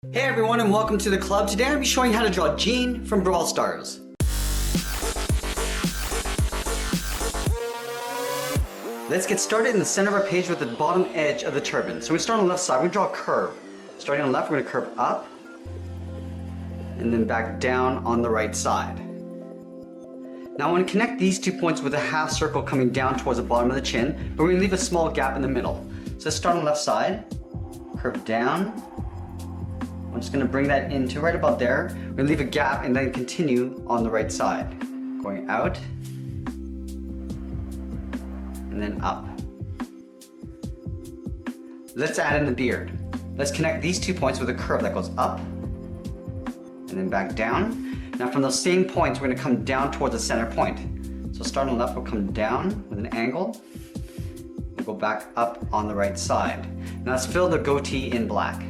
Hey everyone and welcome to the club. Today I'm going to be showing you how to draw Jean from Brawl Stars. Let's get started in the center of our page with the bottom edge of the turban. So we start on the left side, we're going to draw a curve. Starting on the left, we're going to curve up and then back down on the right side. Now I want to connect these 2 points with a half circle coming down towards the bottom of the chin, but we're going to leave a small gap in the middle. So let's start on the left side, curve down. I'm just going to bring that into right about there. We're going to leave a gap and then continue on the right side. Going out and then up. Let's add in the beard. Let's connect these 2 points with a curve that goes up and then back down. Now from those same points, we're going to come down towards the center point. So start on the left, we'll come down with an angle. We'll go back up on the right side. Now let's fill the goatee in black.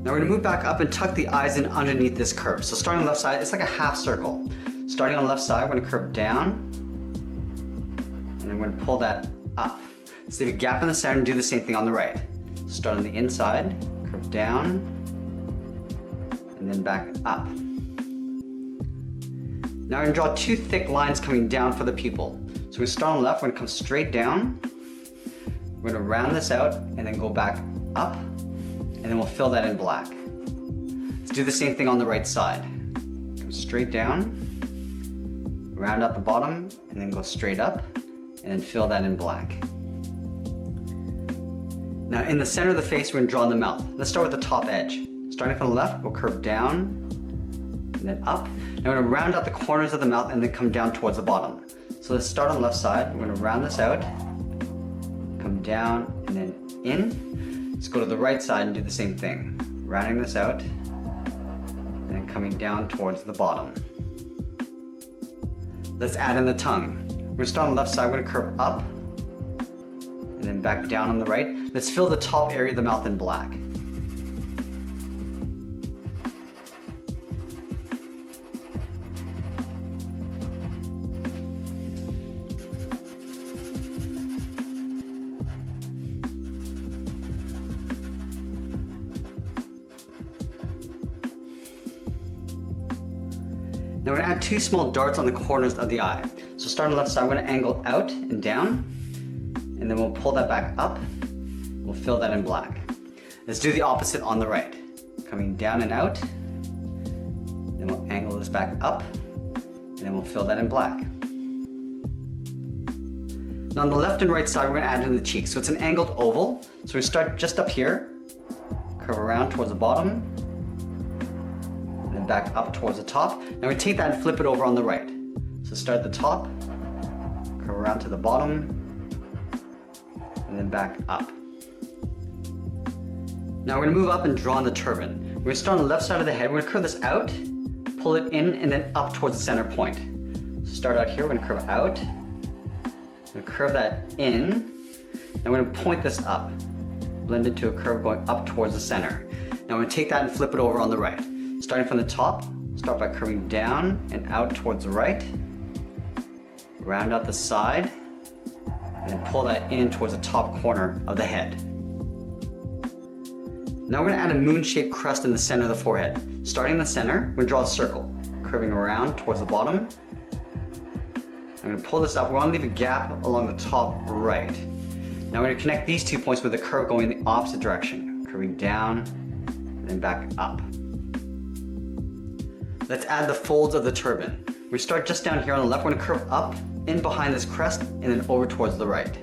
Now we're going to move back up and tuck the eyes in underneath this curve. So starting on the left side, it's like a half circle. Starting on the left side, we're going to curve down, and then we're going to pull that up. Let's leave a gap in the center and do the same thing on the right. Start on the inside, curve down, and then back up. Now we're going to draw 2 thick lines coming down for the pupil. So we start on the left, we're going to come straight down, we're going to round this out, and then go back up, and then we'll fill that in black. Let's do the same thing on the right side. Go straight down, round out the bottom, and then go straight up, and then fill that in black. Now in the center of the face, we're going to draw in the mouth. Let's start with the top edge. Starting from the left, we'll curve down, and then up. Now we're going to round out the corners of the mouth and then come down towards the bottom. So let's start on the left side. We're going to round this out, come down, and then in. Let's go to the right side and do the same thing. Rounding this out, and then coming down towards the bottom. Let's add in the tongue. We're going to start on the left side, we're going to curve up, and then back down on the right. Let's fill the top area of the mouth in black. Now we're going to add 2 small darts on the corners of the eye. So start on the left side, we're going to angle out and down, and then we'll pull that back up. We'll fill that in black. Let's do the opposite on the right. Coming down and out, then we'll angle this back up, and then we'll fill that in black. Now on the left and right side, we're going to add in the cheeks. So it's an angled oval. So we start just up here, curve around towards the bottom, back up towards the top. Now we take that and flip it over on the right. So start at the top, curve around to the bottom, and then back up. Now we're going to move up and draw on the turban. We're going to start on the left side of the head. We're going to curve this out, pull it in, and then up towards the center point. So start out here, we're going to curve out, we're going to curve that in, and we're going to point this up, blend it to a curve going up towards the center. Now we're going to take that and flip it over on the right. Starting from the top, start by curving down and out towards the right. Round out the side, and then pull that in towards the top corner of the head. Now we're going to add a moon-shaped crest in the center of the forehead. Starting in the center, we're going to draw a circle, curving around towards the bottom. I'm going to pull this up. We want to leave a gap along the top right. Now we're going to connect these 2 points with a curve going in the opposite direction, curving down and then back up. Let's add the folds of the turban. We start just down here on the left. We're going to curve up, in behind this crest, and then over towards the right.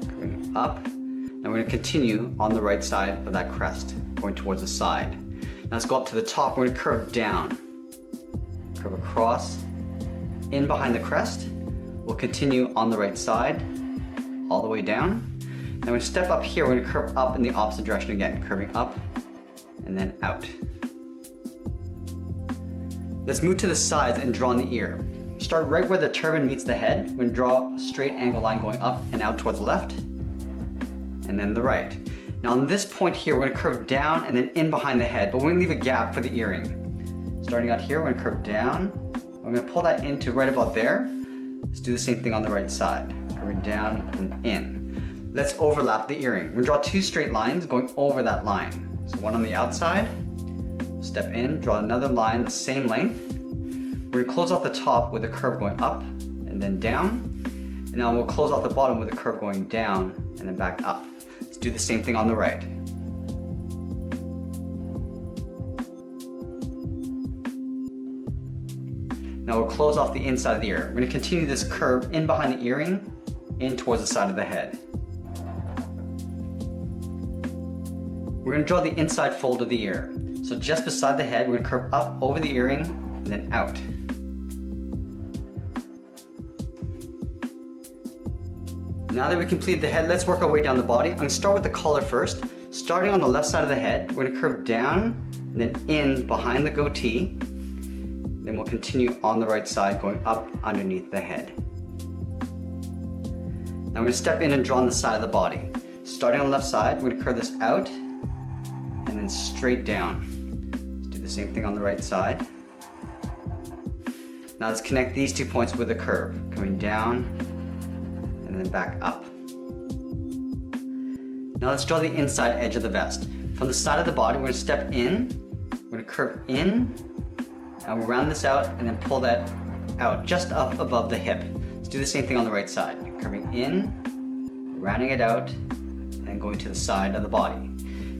Curving up, and we're going to continue on the right side of that crest, going towards the side. Now let's go up to the top. We're going to curve down, curve across, in behind the crest. We'll continue on the right side, all the way down. Now we step up here. We're going to curve up in the opposite direction again, curving up, and then out. Let's move to the sides and draw on the ear. Start right where the turban meets the head. We're going to draw a straight angle line going up and out towards the left, and then the right. Now on this point here, we're going to curve down and then in behind the head, but we're going to leave a gap for the earring. Starting out here, we're going to curve down I'm going to pull that into right about there. Let's do the same thing on the right side. Curving down and in. Let's overlap the earring. We're going to draw two straight lines going over that line. So one on the outside. Step in, draw another line the same length. We're going to close off the top with a curve going up and then down. And now we'll close off the bottom with a curve going down and then back up. Let's do the same thing on the right. Now we'll close off the inside of the ear. We're going to continue this curve in behind the earring, in towards the side of the head. We're going to draw the inside fold of the ear. So just beside the head, we're going to curve up over the earring and then out. Now that we completed the head, let's work our way down the body. I'm going to start with the collar first. Starting on the left side of the head, we're going to curve down and then in behind the goatee. Then we'll continue on the right side, going up underneath the head. Now we're going to step in and draw on the side of the body. Starting on the left side, we're going to curve this out and then straight down. Let's do the same thing on the right side. Now let's connect these 2 points with a curve, coming down and then back up. Now let's draw the inside edge of the vest. From the side of the body, we're going to step in, we're going to curve in, and we'll round this out and then pull that out just up above the hip. Let's do the same thing on the right side. Curving in, rounding it out, and going to the side of the body.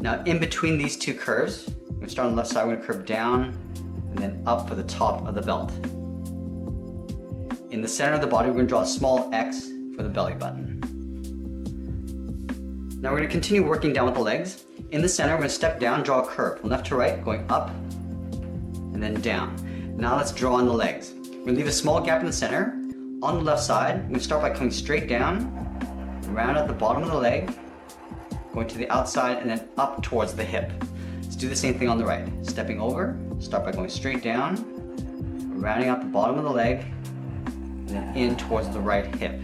Now in between these two curves, we're going to start on the left side, we're going to curve down and then up for the top of the belt. In the center of the body, we're going to draw a small X for the belly button. Now we're going to continue working down with the legs. In the center, we're going to step down, draw a curve from left to right, going up and then down. Now let's draw on the legs. We're going to leave a small gap in the center. On the left side, we're going to start by coming straight down, round at the bottom of the leg, going to the outside and then up towards the hip. Let's do the same thing on the right. Stepping over, start by going straight down, rounding out the bottom of the leg, and then in towards the right hip.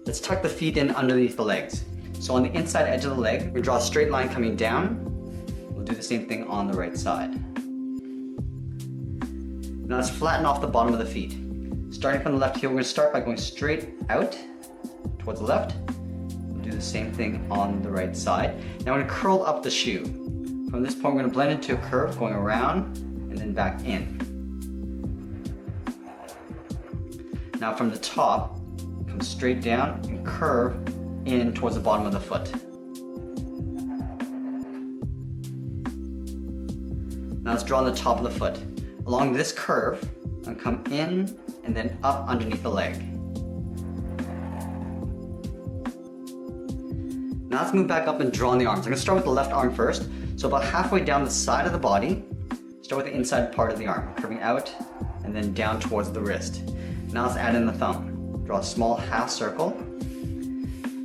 Let's tuck the feet in underneath the legs. So on the inside edge of the leg, we draw a straight line coming down. We'll do the same thing on the right side. Now let's flatten off the bottom of the feet. Starting from the left heel, we're going to start by going straight out towards the left. We'll do the same thing on the right side. Now we're going to curl up the shoe. From this point, we're going to blend into a curve going around and then back in. Now from the top, come straight down and curve in towards the bottom of the foot. Now let's draw on the top of the foot. Along this curve, I'm going to come in and then up underneath the leg. Now let's move back up and draw on the arms. I'm going to start with the left arm first. So about halfway down the side of the body, start with the inside part of the arm, curving out and then down towards the wrist. Now let's add in the thumb. Draw a small half circle.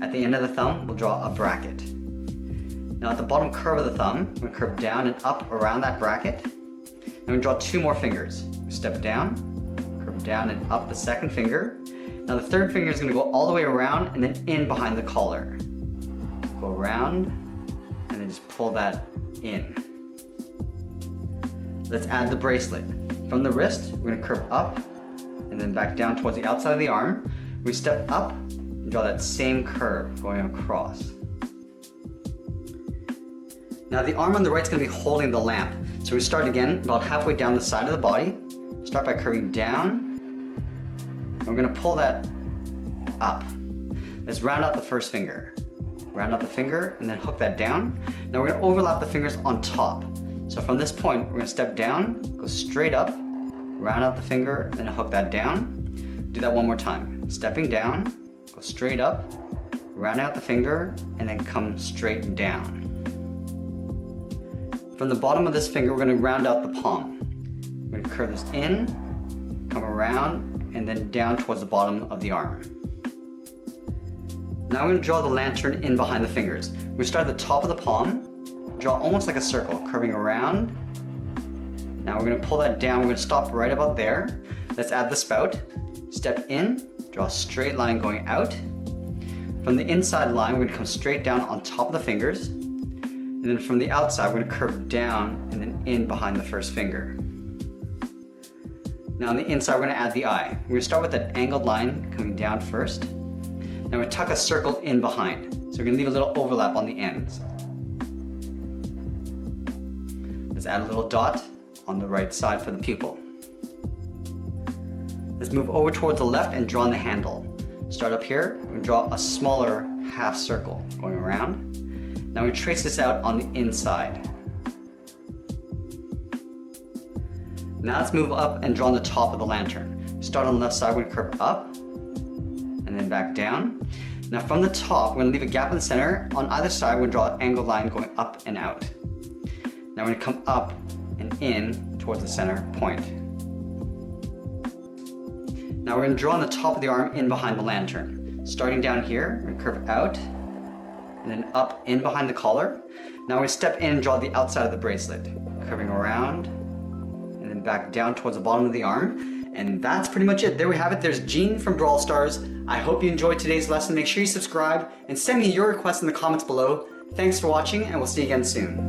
At the end of the thumb, we'll draw a bracket. Now at the bottom curve of the thumb, we're going to curve down and up around that bracket. And we draw two more fingers. We step down, curve down and up the second finger. Now the third finger is going to go all the way around and then in behind the collar. Go around and then just pull that in. Let's add the bracelet. From the wrist, we're going to curve up and then back down towards the outside of the arm. We step up and draw that same curve going across. Now the arm on the right is going to be holding the lamp. So we start again about halfway down the side of the body. Start by curving down. And we're going to pull that up. Let's round out the first finger. Round out the finger and then hook that down. Now we're going to overlap the fingers on top. So from this point, we're going to step down, go straight up, round out the finger, then hook that down. Do that one more time. Stepping down, go straight up, round out the finger, and then come straight down. From the bottom of this finger, we're going to round out the palm. We're going to curve this in, come around, and then down towards the bottom of the arm. Now we're going to draw the lantern in behind the fingers. We start at the top of the palm, draw almost like a circle, curving around. Now we're going to pull that down. We're going to stop right about there. Let's add the spout. Step in, draw a straight line going out. From the inside line, we're going to come straight down on top of the fingers. And then from the outside, we're going to curve down and then in behind the first finger. Now on the inside, we're gonna add the eye. We're gonna start with an angled line coming down first. Now we're gonna tuck a circle in behind. So we're gonna leave a little overlap on the ends. Let's add a little dot on the right side for the pupil. Let's move over towards the left and draw on the handle. Start up here, we draw a smaller half circle going around. Now we trace this out on the inside. Now let's move up and draw on the top of the lantern. Start on the left side, we're gonna curve up and then back down. Now from the top, we're gonna leave a gap in the center. On either side, we're gonna draw an angled line going up and out. Now we're gonna come up and in towards the center point. Now we're gonna draw on the top of the arm in behind the lantern. Starting down here, we're gonna curve out and then up in behind the collar. Now we step in and draw the outside of the bracelet, curving around and then back down towards the bottom of the arm. And that's pretty much it. There we have it. There's Jean from Brawl Stars. I hope you enjoyed today's lesson. Make sure you subscribe and send me your requests in the comments below. Thanks for watching, and we'll see you again soon.